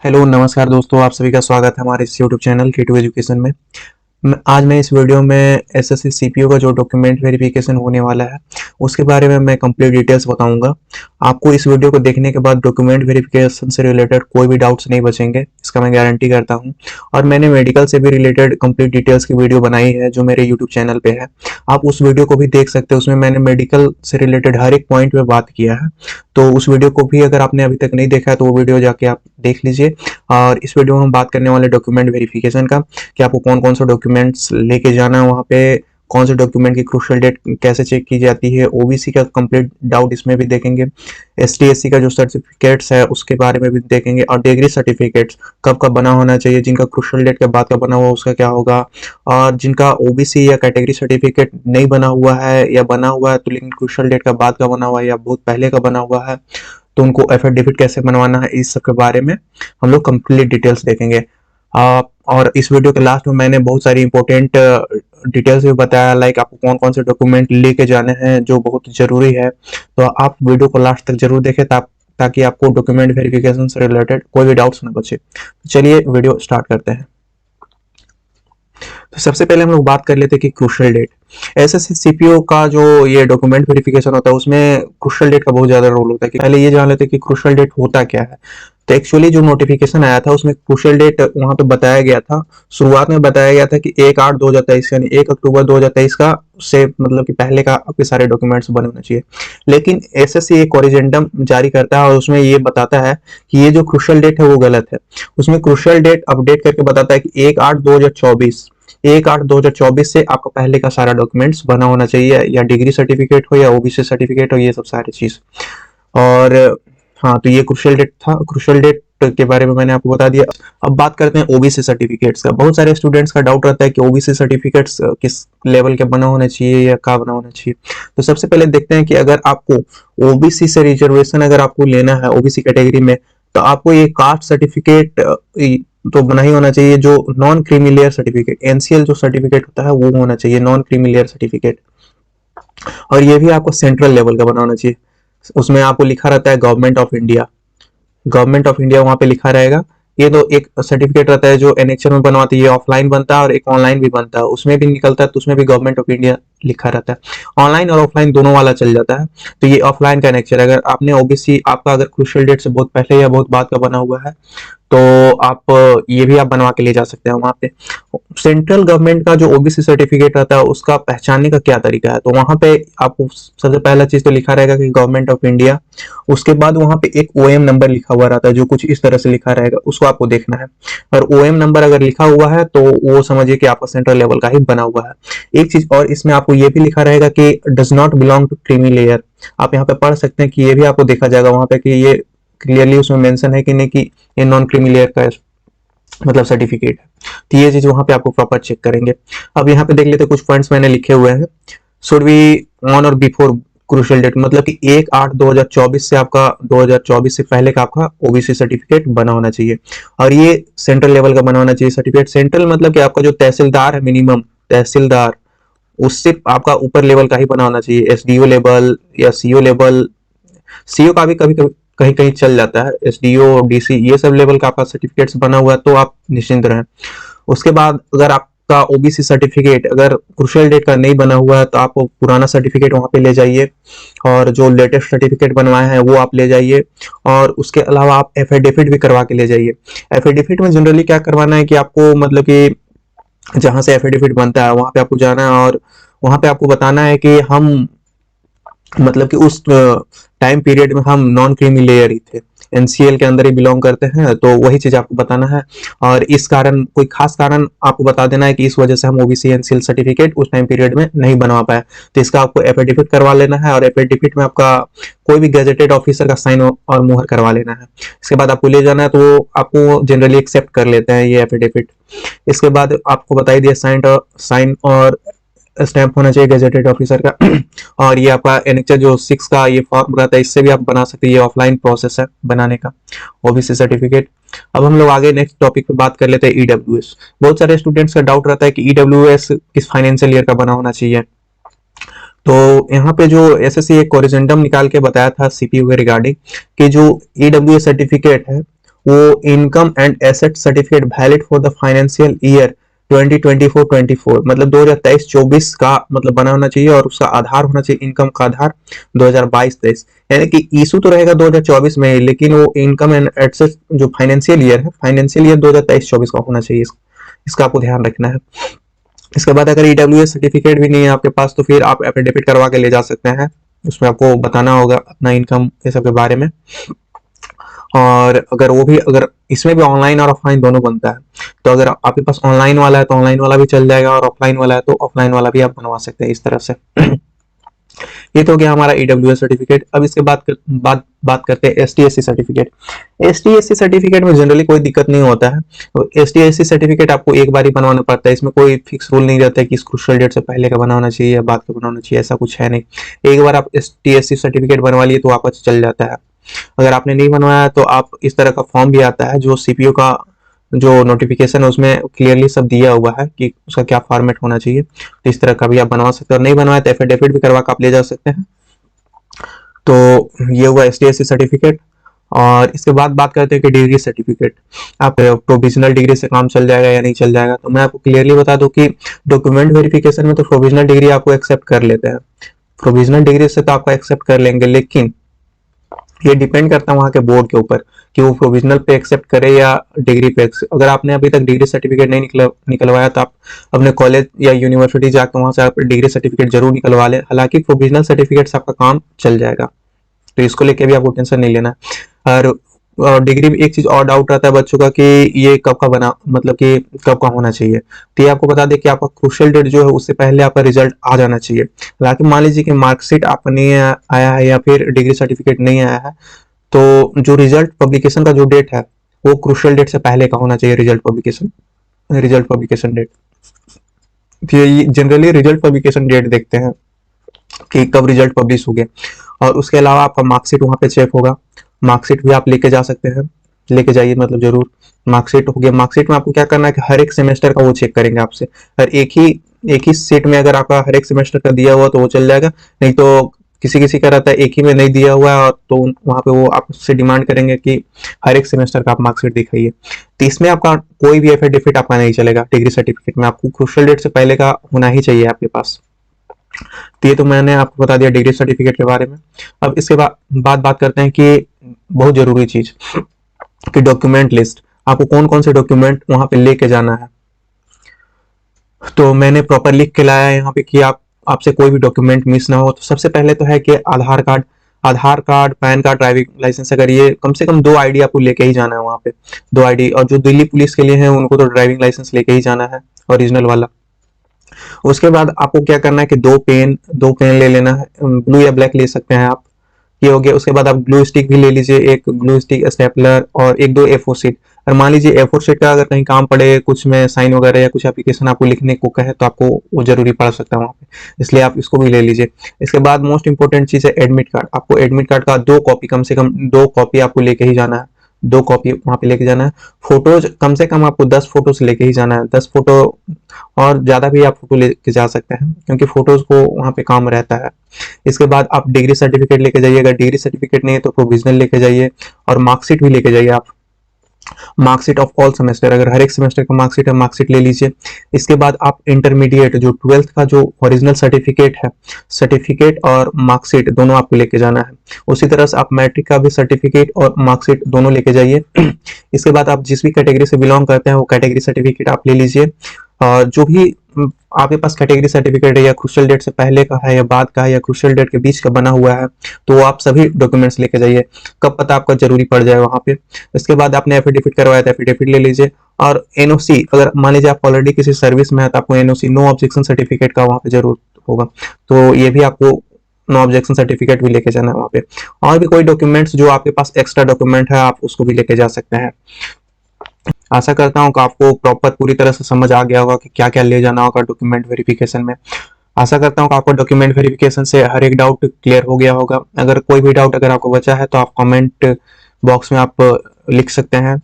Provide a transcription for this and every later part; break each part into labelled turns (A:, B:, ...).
A: Hello नमस्कार दोस्तों, आप सभी का स्वागत है हमारे इस यूट्यूब चैनल K2 एजुकेशन में। आज मैं इस वीडियो में एसएससी सीपीओ का जो डॉक्यूमेंट वेरिफिकेशन होने वाला है उसके बारे में मैं कंप्लीट डिटेल्स बताऊंगा। आपको इस वीडियो को देखने के बाद डॉक्यूमेंट वेरिफिकेशन से रिलेटेड कोई भी डाउट्स नहीं बचेंगे, इसका मैं गारंटी करता हूं। और मैंने मेडिकल से भी रिलेटेड कंप्लीट डिटेल्स की वीडियो बनाई है जो मेरे यूट्यूब चैनल पे है, आप उस वीडियो को भी देख सकते हैं। उसमें मैंने मेडिकल से रिलेटेड हर एक पॉइंट पे बात किया है, तो उस वीडियो को भी अगर आपने अभी तक नहीं देखा है तो वो वीडियो जाके आप देख लीजिए। और इस वीडियो में हम बात करने वाले डॉक्यूमेंट वेरिफिकेशन का, कि आपको कौन कौन सा डॉक्यूमेंट्स लेके जाना है वहाँ पे, कौन से डॉक्यूमेंट की क्रूशियल डेट कैसे चेक की जाती है, ओबीसी का कंप्लीट डाउट इसमें भी देखेंगे, एसटी एससी का जो सर्टिफिकेट्स है उसके बारे में भी देखेंगे, और डिग्री सर्टिफिकेट्स कब कब बना होना चाहिए, जिनका क्रूशियल डेट के बाद का बना हुआ उसका क्या होगा, और जिनका ओबीसी या कैटेगरी सर्टिफिकेट नहीं बना हुआ है या बना हुआ है तो लेकिन क्रूशियल डेट का बाद का बना हुआ है या बहुत पहले का बना हुआ है, तो उनको एफिडेविट कैसे बनवाना है, इस सब के बारे में हम लोग कंप्लीट डिटेल्स देखेंगे। और इस वीडियो के लास्ट में मैंने बहुत सारी इंपॉर्टेंट डिटेल्स भी बताया, लाइक आपको कौन कौन से डॉक्यूमेंट लेके जाने हैं जो बहुत जरूरी है। तो आप वीडियो को लास्ट तक जरूर देखें ताकि आपको डॉक्यूमेंट वेरिफिकेशन से रिलेटेड कोई भी डाउट्स ना बचे। तो चलिए वीडियो स्टार्ट करते हैं। तो सबसे पहले हम लोग बात कर लेते हैं कि क्रूशियल डेट। एसएससी सीपीओ का जो ये डॉक्यूमेंट वेरिफिकेशन होता है उसमें क्रूशियल डेट का बहुत ज्यादा रोल होता है। कि पहले ये जान लेते हैं कि क्रूशियल डेट होता क्या है। तो एक्चुअली जो नोटिफिकेशन आया था उसमें क्रूशियल डेट वहां पे बताया गया था, शुरुआत में बताया गया था कि 1/8/2023 यानी 1 अक्टूबर 2023 का से मतलब कि पहले का आपके सारे डॉक्यूमेंट्स बने होने चाहिए। लेकिन एसएससी एक कॉरिजेंडम जारी करता है और उसमें ये बताता है कि ये जो क्रूशियल डेट है वो गलत है। उसमें क्रूशियल डेट अपडेट करके बताता है कि 1/8/2024 से आपका पहले का सारा डॉक्यूमेंट्स बना होना चाहिए, या डिग्री सर्टिफिकेट हो या ओबीसी सर्टिफिकेट हो, ये सब सारी चीज। और हाँ, तो ये क्रूशियल डेट था। क्रूशियल डेट के बारे में मैंने आपको बता दिया। अब बात करते हैं ओबीसी सर्टिफिकेट्स का। बहुत सारे स्टूडेंट्स का डाउट रहता है कि ओबीसी सर्टिफिकेट्स किस लेवल के बना होना चाहिए या क्या बना होना चाहिए। तो सबसे पहले देखते हैं कि अगर आपको ओबीसी से रिजर्वेशन अगर आपको लेना है ओबीसी कैटेगरी में, तो आपको ये कास्ट सर्टिफिकेट तो बना ही होना चाहिए, जो non creamy layer certificate, NCL जो सर्टिफिकेट होता है वो होना चाहिए, नॉन क्रीमी लेयर सर्टिफिकेट। और ये भी आपको सेंट्रल लेवल का बना होना चाहिए। उसमें आपको लिखा रहता है government of India, government of India वहां पे लिखा रहेगा। ये तो एक सर्टिफिकेट रहता है जो एनेक्चर में बनवाते हैं, ये ऑफलाइन बनता है और एक ऑनलाइन भी बनता है, उसमें भी निकलता है तो उसमें भी गवर्नमेंट ऑफ इंडिया लिखा रहता है। ऑनलाइन और ऑफलाइन दोनों वाला चल जाता है। तो ये ऑफलाइन का एनेक्चर, अगर आपने ओबीसी आपका अगर क्रूशियल डेट से बहुत पहले या बहुत बाद का बना हुआ है तो आप ये भी आप बनवा के ले जा सकते हैं वहां पे। सेंट्रल गवर्नमेंट का जो ओबीसी सर्टिफिकेट रहता है उसका पहचानने का क्या तरीका है, तो वहां पे आपको सबसे पहला चीज तो लिखा रहेगा कि गवर्नमेंट ऑफ इंडिया। उसके बाद वहां पे एक ओएम नंबर लिखा हुआ रहता है जो कुछ इस तरह से लिखा रहेगा, उसको आपको देखना है। और ओएम नंबर अगर लिखा हुआ है तो वो समझिए कि आपका सेंट्रल लेवल का ही बना हुआ है। एक चीज और इसमें आपको ये भी लिखा रहेगा कि does not belong to creamy layer. आप यहाँ पे पढ़ सकते हैं कि ये भी आपको देखा जाएगा वहां पे कि ये क्लियरली उसमें मेंशन है कि नहीं कि ये नॉन क्रीमी लेयर का मतलब सर्टिफिकेट है। तो ये चीज वहां पे आपको प्रॉपर चेक करेंगे। अब यहाँ पे देख लेते कुछ पॉइंट्स मैंने लिखे हुए हैं। शुड बी ऑन और बिफोर क्रूशियल डेट, मतलब कि 1/8/2024 से आपका 2024 से पहले का आपका ओबीसी सर्टिफिकेट बना होना चाहिए। और ये सेंट्रल लेवल का बना होना चाहिए सर्टिफिकेट। सेंट्रल मतलब कि आपका जो तहसीलदार है, मिनिमम तहसीलदार, उससे आपका ऊपर लेवल का ही बना होना चाहिए। एसडीओ लेवल या सीओ लेवल, सीओ का भी कभी कभी कहीं कहीं चल जाता है, एसडीओ डीसी ये सब लेवल का आपका सर्टिफिकेट्स बना हुआ है तो आप निश्चिंत रहें। उसके बाद अगर आपका ओबीसी सर्टिफिकेट अगर क्रूशियल डेट का नहीं बना हुआ है तो आप पुराना सर्टिफिकेट वहां पे ले जाइए, और जो लेटेस्ट सर्टिफिकेट बनवाए हैं वो आप ले जाइए। और उसके अलावा आप एफिडेविट भी करवा के ले जाइए। एफिडेविट में जनरली क्या करवाना है कि आपको मतलब कि जहां से एफिडेविट बनता है वहां पे आपको जाना है और वहां पे आपको बताना है कि हम मतलब कि उस टाइम पीरियड में हम नॉन क्रीमी लेयर ही थे, एनसीएल के अंदर ही बिलोंग करते हैं, तो वही चीज आपको बताना है। और इस कारण कोई खास कारण आपको बता देना है कि इस वजह से हम ओबीसी एनसीएल सर्टिफिकेट उस टाइम पीरियड में नहीं बनवा पाए, तो इसका आपको एफिडेविट करवा लेना है। और एफिडेविट में आपका कोई भी गजेटेड ऑफिसर का साइन और मुहर करवा लेना है। इसके बाद आपको ले जाना है तो आपको जनरली एक्सेप्ट कर लेते हैं ये एफिडेविट। इसके बाद आपको बताई दिया साइन और स्टैंप होना चाहिए गजेटेड ऑफिसर का। और ये आपका एनेक्चर जो 6 का ये फॉर्म रहता है इससे भी आप बना सकते हैं, ये ऑफलाइन प्रोसेस है बनाने का ओबीसी सर्टिफिकेट। अब हम लोग आगे नेक्स्ट टॉपिक पे बात कर लेते हैं ईडब्ल्यूएस। बहुत सारे स्टूडेंट्स का डाउट रहता है कि ईडब्ल्यूएस किस फाइनेंशियल ईयर का बना होना चाहिए। तो यहाँ पे जो एसएससी एक कोरिजेंडम निकाल के बताया था सीपीयू के रिगार्डिंग कि जो ईडब्ल्यूएस सर्टिफिकेट है वो income and asset certificate valid for the financial year 2024-24, मतलब 2023-24 का मतलब बना होना चाहिए, और उसका आधार होना चाहिए, इनकम का आधार 2022-23, यानी कि इशू तो रहेगा 2024 में, लेकिन वो इनकम एंड एसेट जो फाइनेंशियल ईयर है, फाइनेंशियल ईयर 2023-24 का होना चाहिए। इसका आपको ध्यान रखना है। इसके बाद अगर ईडब्ल्यूएस सर्टिफिकेट भी नहीं है आपके पास, तो फिर आप एफिडेविट करवा के ले जा सकते हैं। उसमें आपको बताना होगा अपना इनकम ये सब के बारे में। और अगर इसमें भी ऑनलाइन और ऑफलाइन दोनों बनता है, तो अगर आपके पास ऑनलाइन वाला है तो ऑनलाइन वाला भी चल जाएगा, और ऑफलाइन वाला है तो ऑफलाइन वाला भी आप बनवा सकते हैं, इस तरह से। ये तो हो गया हमारा ईडब्ल्यूएस सर्टिफिकेट। अब इसके बात करते हैं एसटीएससी सर्टिफिकेट। एसटीएससी सर्टिफिकेट में जनरली कोई दिक्कत नहीं होता है। एसटीएससी सर्टिफिकेट आपको एक बार ही बनवाना पड़ता है, इसमें कोई फिक्स रूल नहीं रहता है कि इस क्रूशियल डेट से पहले का बनाना चाहिए या बाद का बनाना चाहिए, ऐसा कुछ है नहीं। एक बार आप एसटीएससी सर्टिफिकेट बनवा लिए तो आपका चल जाता है। अगर आपने नहीं बनवाया तो आप इस तरह का फॉर्म भी आता है, जो सीपीयू का जो नोटिफिकेशन है उसमें क्लियरली सब दिया हुआ है कि उसका क्या फॉर्मेट होना चाहिए, तो इस तरह का भी आप बनवा सकते हैं। और नहीं बनवाया तो एफिडेविट भी करवा कर आप ले जा सकते हैं। तो ये हुआ एसटीएससी सर्टिफिकेट। और इसके बाद बात करते हैं कि डिग्री सर्टिफिकेट, आप प्रोविजनल डिग्री से काम चल जाएगा या नहीं चल जाएगा। तो मैं आपको क्लियरली बता दूं कि डॉक्यूमेंट वेरिफिकेशन में तो प्रोविजनल डिग्री आपको एक्सेप्ट कर लेते हैं, प्रोविजनल डिग्री से तो आपको एक्सेप्ट कर लेंगे, लेकिन ये डिपेंड करता है वहाँ के बोर्ड के ऊपर कि वो प्रोविजनल पे एक्सेप्ट करे या डिग्री पे एक्सेप्ट। अगर आपने अभी तक डिग्री सर्टिफिकेट नहीं निकलवाया तो आप अपने कॉलेज या यूनिवर्सिटी जाकर वहाँ से आप डिग्री सर्टिफिकेट जरूर निकलवा लें। हालांकि प्रोविजनल सर्टिफिकेट से आपका काम चल जाएगा, तो इसको लेके भी आपको टेंशन नहीं लेना। और डिग्री में एक चीज और डाउट रहता है बच्चों का कि ये कब का बना, मतलब कि कब का होना चाहिए। तो ये आपको बता दें कि आपका क्रूशियल डेट जो है उससे पहले आपका रिजल्ट आ जाना चाहिए। हालांकि मान लीजिए कि मार्कशीट आपका नहीं आया है या फिर डिग्री सर्टिफिकेट नहीं आया है, तो जो रिजल्ट पब्लिकेशन का जो डेट है वो क्रूशियल डेट से पहले का होना चाहिए, रिजल्ट पब्लिकेशन डेट। फिर जनरली रिजल्ट पब्लिकेशन डेट देखते हैं कि कब रिजल्ट पब्लिश हो गया। और उसके अलावा आपका मार्कशीट वहाँ पे चेक होगा, मार्कशीट भी आप लेके जा सकते हैं, लेके जाइए मतलब जरूर। मार्कशीट हो गया, मार्कशीट में आपको क्या करना है कि हर एक सेमेस्टर का वो चेक करेंगे आपसे। हर एक ही सेट में अगर आपका हर एक सेमेस्टर का दिया हुआ तो वो चल जाएगा, नहीं तो किसी किसी का रहता है एक ही में नहीं दिया हुआ है, तो वहाँ पे वो आपसे डिमांड करेंगे कि हर एक सेमेस्टर का आप मार्कशीट दिखाइए। तो इसमें आपका कोई भी एफिडेविट आपका नहीं चलेगा, डिग्री सर्टिफिकेट में आपको क्रूशियल डेट से पहले का होना ही चाहिए आपके पास। तो ये तो मैंने आपको बता दिया डिग्री सर्टिफिकेट के बारे में। अब इसके बाद बात करते हैं कि बहुत जरूरी चीज कि डॉक्यूमेंट लिस्ट, आपको कौन कौन से डॉक्यूमेंट वहां पे लेके जाना है। तो मैंने प्रॉपर लिख के लाया है यहाँ पे कि आपसे कोई भी डॉक्यूमेंट मिस ना हो। तो सबसे पहले तो है कि Aadhaar card, PAN card, driving licence, अगर ये कम से कम 2 आईडी आपको लेके ही जाना है वहाँ पे, 2 आईडी। और जो दिल्ली पुलिस के लिए है उनको तो ड्राइविंग लाइसेंस लेके ही जाना है, ओरिजिनल वाला। उसके बाद आपको क्या करना है कि 2 पेन ले लेना है, ब्लू या ब्लैक ले सकते हैं आप, ये हो गया। उसके बाद आप ग्लू स्टिक भी ले लीजिए, एक ग्लू स्टिक, स्टेपलर और 1-2 A4 शीट। और मान लीजिए A4 शीट का अगर कहीं काम पड़े, कुछ में साइन वगैरह या कुछ एप्लीकेशन आपको लिखने को कहे तो आपको वो जरूरी पड़ सकता है वहाँ पे, इसलिए आप इसको भी ले लीजिए। इसके बाद मोस्ट इंपॉर्टेंट चीज है एडमिट कार्ड। आपको एडमिट कार्ड का 2 कॉपी, कम से कम 2 कॉपी आपको लेके ही जाना है, 2 कॉपी वहाँ पे लेके जाना है। फोटोज कम से कम आपको 10 फोटोज लेके ही जाना है, 10 फोटो, और ज्यादा भी आप फोटो लेके जा सकते हैं क्योंकि फोटोज को वहाँ पे काम रहता है। इसके बाद आप डिग्री सर्टिफिकेट लेके जाइए, अगर डिग्री सर्टिफिकेट नहीं है तो प्रोविजनल लेके जाइए, और मार्कशीट भी लेके जाइए आप, मार्कशीट ऑफ ऑल सेमेस्टर, अगर हर एक सेमेस्टर का मार्कशीट है, मार्कशीट ले लीजिए। इसके बाद आप इंटरमीडिएट जो 12th का जो ओरिजिनल सर्टिफिकेट है, सर्टिफिकेट और मार्कशीट दोनों आपको लेके जाना है। उसी तरह से आप मैट्रिक का भी सर्टिफिकेट और मार्कशीट दोनों लेके जाइए। इसके बाद आप जिस भी कैटेगरी से बिलोंग करते हैं वो कैटेगरी सर्टिफिकेट आप ले लीजिए। और जो भी आपके पास कैटेगरी सर्टिफिकेट है, या क्रूशियल डेट से पहले का है या बाद का है या क्रूशियल डेट के बीच का बना हुआ है, तो वो आप सभी डॉक्यूमेंट्स लेके जाइए, कब पता आपका जरूरी पड़ जाए वहाँ पे। इसके बाद आपने एफिडेविट करवाया था, एफिडेविट ले लीजिए। और एनओसी, अगर मान लीजिए आप ऑलरेडी किसी सर्विस में है तो आपको एनओसी, नो ऑब्जेक्शन सर्टिफिकेट का वहाँ पे जरूर होगा, तो ये भी आपको नो ऑब्जेक्शन सर्टिफिकेट भी लेके जाना है वहाँ पे। और भी कोई डॉक्यूमेंट्स जो आपके पास एक्स्ट्रा डॉक्यूमेंट है आप उसको भी लेके जा सकते हैं। आशा करता हूँ कि आपको प्रॉपर पूरी तरह से समझ आ गया होगा कि क्या क्या ले जाना होगा डॉक्यूमेंट वेरिफिकेशन में। आशा करता हूँ कि आपको डॉक्यूमेंट वेरिफिकेशन से हर एक डाउट क्लियर हो गया होगा। अगर कोई भी डाउट अगर आपको बचा है तो आप कमेंट बॉक्स में आप लिख सकते हैं।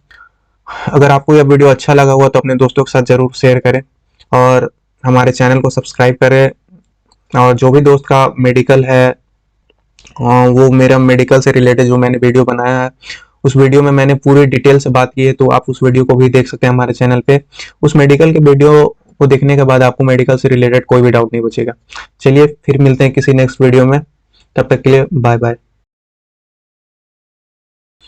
A: अगर आपको यह वीडियो अच्छा लगा हुआ तो अपने दोस्तों के साथ जरूर शेयर करें, और हमारे चैनल को सब्सक्राइब करें। और जो भी दोस्त का मेडिकल है, वो मेरा मेडिकल से रिलेटेड जो मैंने वीडियो बनाया है उस वीडियो में मैंने पूरी डिटेल से बात की है, तो आप उस वीडियो को भी देख सकते हैं हमारे चैनल पे। उस मेडिकल के वीडियो को देखने के बाद आपको मेडिकल से रिलेटेड कोई भी डाउट नहीं बचेगा। चलिए फिर मिलते हैं किसी नेक्स्ट वीडियो में, तब तक के लिए बाय बाय।